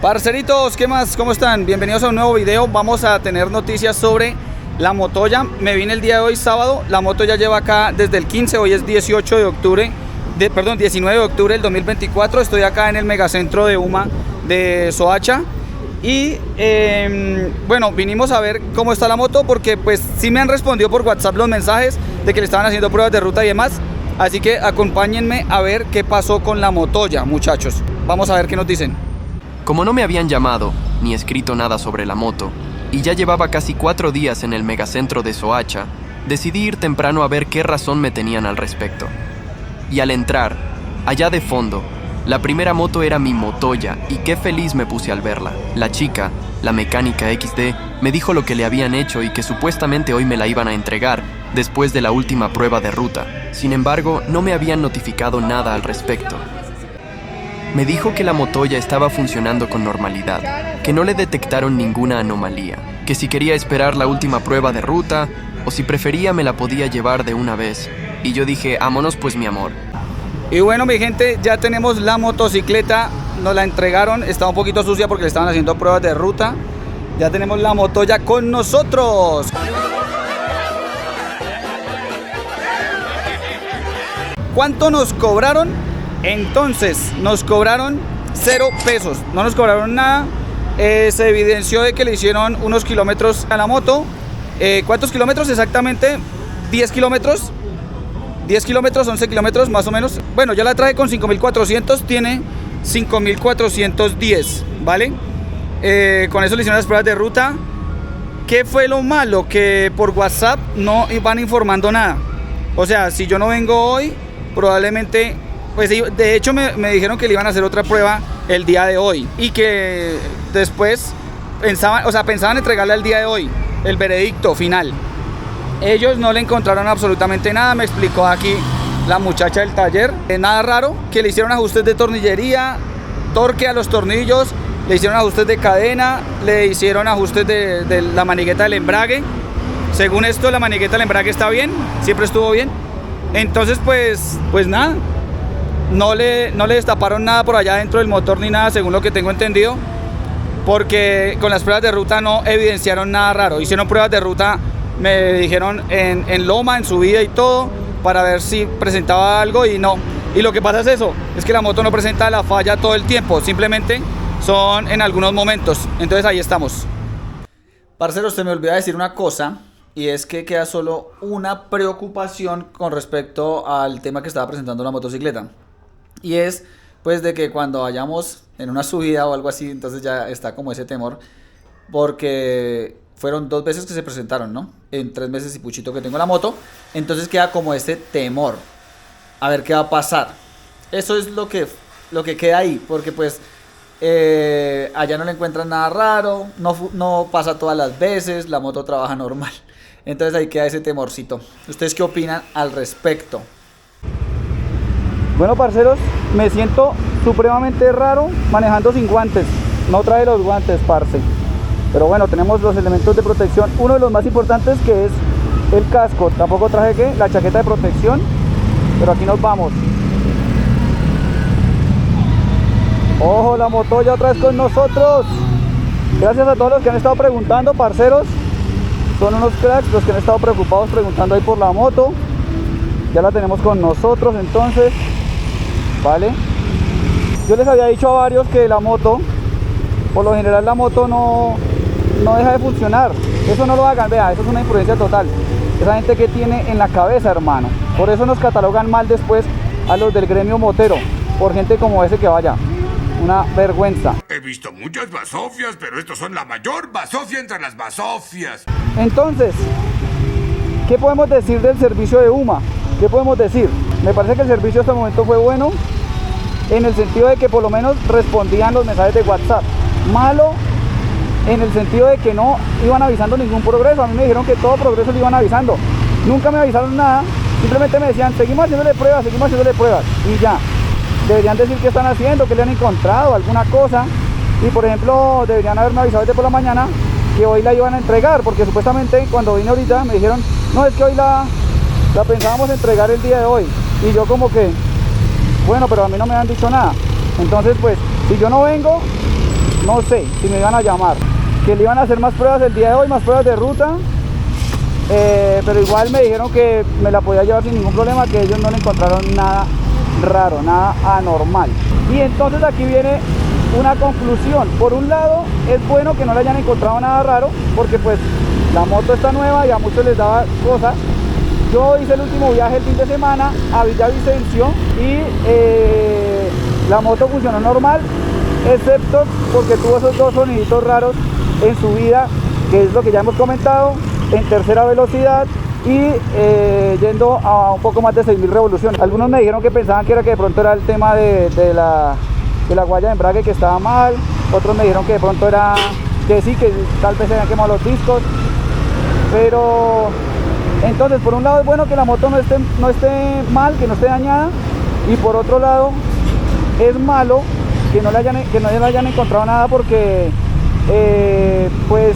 Parceritos, ¿qué más? ¿Cómo están? Bienvenidos a un nuevo video. Vamos a tener noticias sobre la Motoya. Me vine el día de hoy, sábado. La moto ya lleva acá desde el 15, hoy es 18 de octubre, 19 de octubre del 2024. Estoy acá en el megacentro de UMA de Soacha. Y bueno, vinimos a ver cómo está la moto porque pues sí me han respondido por WhatsApp los mensajes de que le estaban haciendo pruebas de ruta y demás. Así que acompáñenme a ver qué pasó con la Motoya, muchachos. Vamos a ver qué nos dicen. Como no me habían llamado ni escrito nada sobre la moto y ya llevaba casi 4 días en el megacentro de Soacha, decidí ir temprano a ver qué razón me tenían al respecto. Y al entrar, allá de fondo, la primera moto era mi Motoya y qué feliz me puse al verla. La chica, la mecánica XD, me dijo lo que le habían hecho y que supuestamente hoy me la iban a entregar después de la última prueba de ruta. Sin embargo, no me habían notificado nada al respecto. Me dijo que la Motoya estaba funcionando con normalidad, que no le detectaron ninguna anomalía, que si quería esperar la última prueba de ruta o si prefería me la podía llevar de una vez. Y yo dije, vámonos pues mi amor. Y bueno, mi gente, ya tenemos la motocicleta, nos la entregaron, está un poquito sucia porque le estaban haciendo pruebas de ruta. Ya tenemos la Motoya con nosotros. ¿Cuánto nos cobraron? Entonces, nos cobraron 0 pesos, no nos cobraron nada. Se evidenció de que le hicieron unos kilómetros a la moto. ¿Cuántos kilómetros exactamente? 10 kilómetros. 10 kilómetros, 11 kilómetros más o menos. Bueno, yo la traje con 5.400, tiene 5.410, ¿vale? Con eso le hicieron las pruebas de ruta. ¿Qué fue lo malo? Que por WhatsApp no van informando nada. O sea, si yo no vengo hoy, probablemente, pues de hecho me dijeron que le iban a hacer otra prueba el día de hoy y que después pensaban entregarle el día de hoy, el veredicto final. Ellos no le encontraron absolutamente nada, me explicó aquí la muchacha del taller. Nada raro, que le hicieron ajustes de tornillería, torque a los tornillos, le hicieron ajustes de cadena, le hicieron ajustes de la manigueta del embrague. Según esto, la manigueta del embrague está bien, siempre estuvo bien. Entonces, pues nada, no le destaparon nada por allá dentro del motor ni nada, según lo que tengo entendido, porque con las pruebas de ruta no evidenciaron nada raro. Hicieron pruebas de ruta, me dijeron en loma, en subida y todo, para ver si presentaba algo y no. Y lo que pasa es eso, es que la moto no presenta la falla todo el tiempo, simplemente son en algunos momentos. Entonces ahí estamos. Parceros, se me olvidó decir una cosa, y es que queda solo una preocupación con respecto al tema que estaba presentando la motocicleta. Y es pues de que cuando vayamos en una subida o algo así, entonces ya está como ese temor, porque fueron 2 veces que se presentaron, ¿no? En 3 meses y puchito que tengo la moto. Entonces queda como ese temor. A ver qué va a pasar. Eso es lo que queda ahí. Porque pues allá no le encuentran nada raro. No pasa todas las veces. La moto trabaja normal. Entonces ahí queda ese temorcito. ¿Ustedes qué opinan al respecto? Bueno, parceros, me siento supremamente raro manejando sin guantes. No trae los guantes, parce. Pero bueno, tenemos los elementos de protección. Uno de los más importantes, que es el casco. Tampoco traje la chaqueta de protección, pero aquí nos vamos. Ojo, la Motoya otra vez con nosotros. Gracias a todos los que han estado preguntando, parceros. Son unos cracks los que han estado preocupados preguntando ahí por la moto. Ya la tenemos con nosotros entonces, ¿vale? Yo les había dicho a varios que la moto, por lo general la moto no deja de funcionar. Eso no lo hagan, vea, eso es una imprudencia total. Esa gente que tiene en la cabeza, hermano. Por eso nos catalogan mal después a los del gremio motero, por gente como ese que vaya. Una vergüenza. He visto muchas basofias, pero estos son la mayor basofia entre las basofias. Entonces, ¿qué podemos decir del servicio de UMA? ¿Qué podemos decir? Me parece que el servicio hasta el momento fue bueno, en el sentido de que por lo menos respondían los mensajes de WhatsApp. Malo en el sentido de que no iban avisando ningún progreso. A mí me dijeron que todo progreso lo iban avisando. Nunca me avisaron nada, simplemente me decían, seguimos haciéndole pruebas y ya. Deberían decir qué están haciendo, qué le han encontrado, alguna cosa. Y por ejemplo, deberían haberme avisado desde por la mañana que hoy la iban a entregar, porque supuestamente cuando vine ahorita me dijeron, no, es que hoy la pensábamos entregar el día de hoy. Y yo como que, bueno, pero a mí no me han dicho nada. Entonces pues, si yo no vengo, no sé si me iban a llamar, que le iban a hacer más pruebas el día de hoy, más pruebas de ruta, pero igual me dijeron que me la podía llevar sin ningún problema, que ellos no le encontraron nada raro, nada anormal. Y entonces aquí viene una conclusión. Por un lado, es bueno que no le hayan encontrado nada raro, porque pues la moto está nueva y a muchos les daba cosas. Yo hice el último viaje el fin de semana a Villavicencio y la moto funcionó normal, excepto porque tuvo esos dos soniditos raros en subida, que es lo que ya hemos comentado, en tercera velocidad y yendo a un poco más de 6.000 revoluciones. Algunos me dijeron que pensaban que de pronto era el tema de la guaya de embrague que estaba mal, otros me dijeron que de pronto era que sí, que tal vez se habían quemado los discos, pero entonces por un lado es bueno que la moto no esté mal, que no esté dañada, y por otro lado es malo que no le hayan encontrado nada, porque pues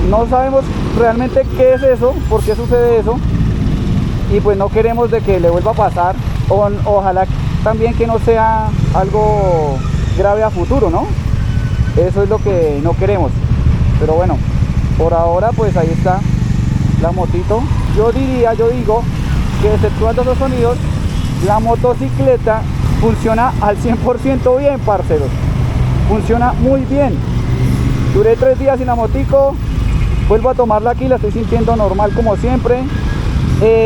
no sabemos realmente qué es eso, por qué sucede eso, y pues no queremos de que le vuelva a pasar, ojalá también que no sea algo grave a futuro, ¿no? Eso es lo que no queremos. Pero bueno, por ahora pues ahí está la motito. Yo digo que exceptuando esos sonidos, la motocicleta funciona al 100% bien, parceros. Funciona muy bien. Duré 3 días sin la motico, vuelvo a tomarla aquí, la estoy sintiendo normal como siempre.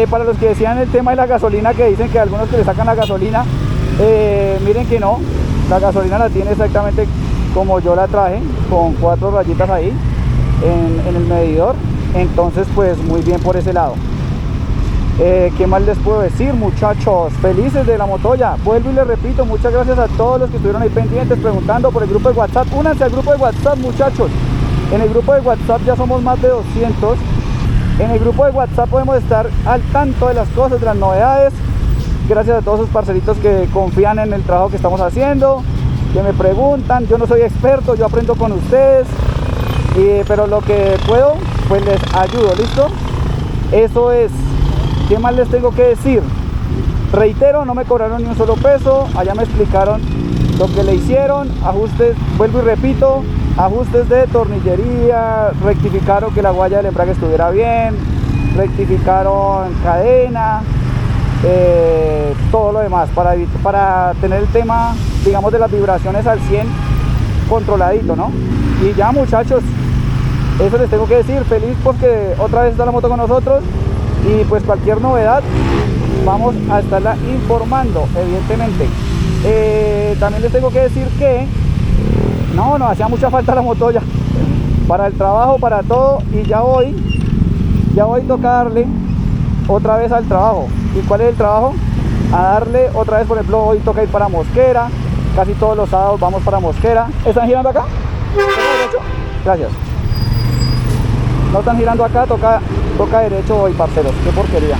Para los que decían el tema de la gasolina, que dicen que algunos que le sacan la gasolina, miren que no, la gasolina la tiene exactamente como yo la traje, con 4 rayitas ahí en el medidor. Entonces pues muy bien por ese lado. ¿Qué más les puedo decir, muchachos? Felices de la Motoya. Vuelvo y les repito, muchas gracias a todos los que estuvieron ahí pendientes preguntando por el grupo de WhatsApp. Únanse al grupo de WhatsApp, muchachos. En el grupo de WhatsApp ya somos más de 200. En el grupo de WhatsApp podemos estar al tanto de las cosas, de las novedades. Gracias a todos esos parceritos que confían en el trabajo que estamos haciendo, que me preguntan. Yo no soy experto, yo aprendo con ustedes, pero lo que puedo, pues les ayudo, ¿listo? Eso es. ¿Qué más les tengo que decir? Reitero, no me cobraron ni un solo peso. Allá me explicaron lo que le hicieron, ajustes, vuelvo y repito, ajustes de tornillería, rectificaron que la guaya del embrague estuviera bien, rectificaron cadena, todo lo demás para tener el tema, digamos, de las vibraciones al 100 controladito, ¿no? Y ya, muchachos, eso les tengo que decir. Feliz porque otra vez está la moto con nosotros, y pues cualquier novedad vamos a estarla informando, evidentemente. También les tengo que decir que no hacía mucha falta la moto ya para el trabajo, para todo, y ya hoy toca darle otra vez al trabajo. ¿Y cuál es el trabajo? A darle otra vez. Por ejemplo, hoy toca ir para Mosquera, casi todos los sábados vamos para Mosquera. ¿Están girando acá? ¿Derecho? Gracias. No están girando acá, toca derecho hoy, parceros. Qué porquería.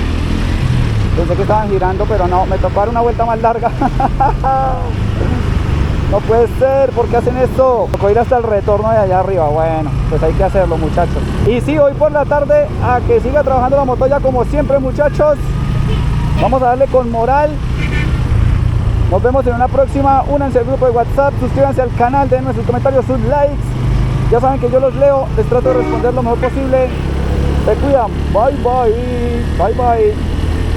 Pensé que estaban girando, pero no, me tocó dar una vuelta más larga. No puede ser, ¿por qué hacen esto? Tocó ir hasta el retorno de allá arriba. Bueno, pues hay que hacerlo, muchachos. Y sí, hoy por la tarde a que siga trabajando la Motoya como siempre, muchachos. Vamos a darle con moral. Nos vemos en una próxima. Únanse al grupo de WhatsApp, suscríbanse al canal, denme sus comentarios, sus likes. Ya saben que yo los leo, les trato de responder lo mejor posible. Se cuidan. Bye, bye. Bye, bye.